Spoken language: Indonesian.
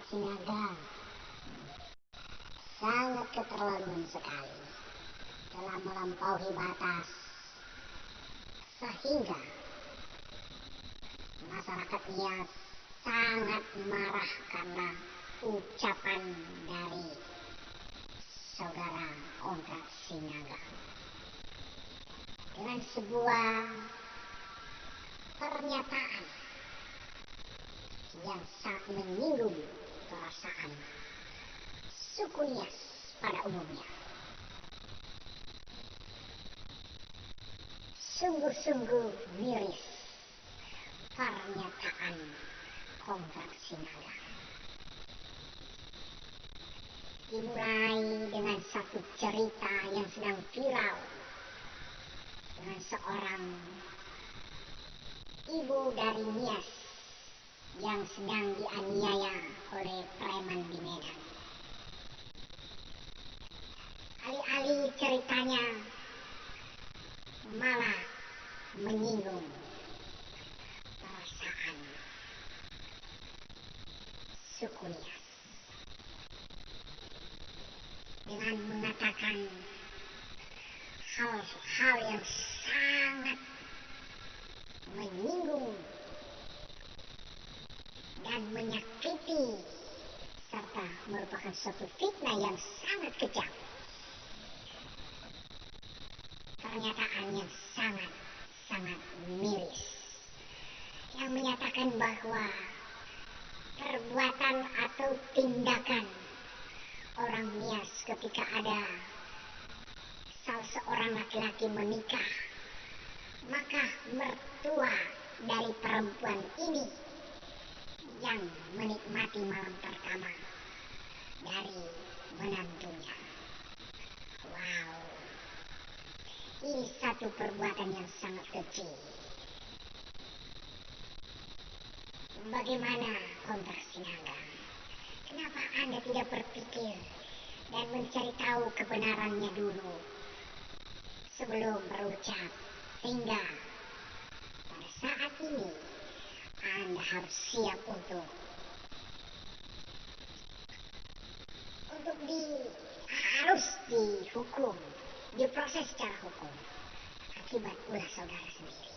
Sinaga sangat keterlaluan sekali dalam melampaui batas, sehingga masyarakatnya sangat marah karena ucapan dari saudara Ondrak Sinaga dengan sebuah pernyataan yang sangat menyinggung perasaan suku Nias pada umumnya. Sungguh-sungguh miris pernyataan Ondrak Sinaga. Dimulai dengan satu cerita yang sedang viral dengan seorang ibu dari Nias yang sedang dianiaya oleh preman di Medan. Alih-alih ceritanya malah menyinggung perasaan suku Nias dengan mengatakan hal-hal yang sangat menyinggung dan menyakiti serta merupakan suatu fitnah yang sangat kejam. Pernyataan yang sangat miris yang menyatakan bahwa perbuatan atau tindakan orang Nias ketika ada salah seorang laki-laki menikah, maka mertua dari perempuan ini yang menikmati malam pertama dari menantunya. Wow, ini satu perbuatan yang sangat keji. Bagaimana Ondrak Sinaga? Kenapa Anda tidak berpikir dan mencari tahu kebenarannya dulu sebelum berucap, sehingga pada saat ini Anda harus siap untuk harus dihukum, diproses secara hukum akibat ulah saudara sendiri.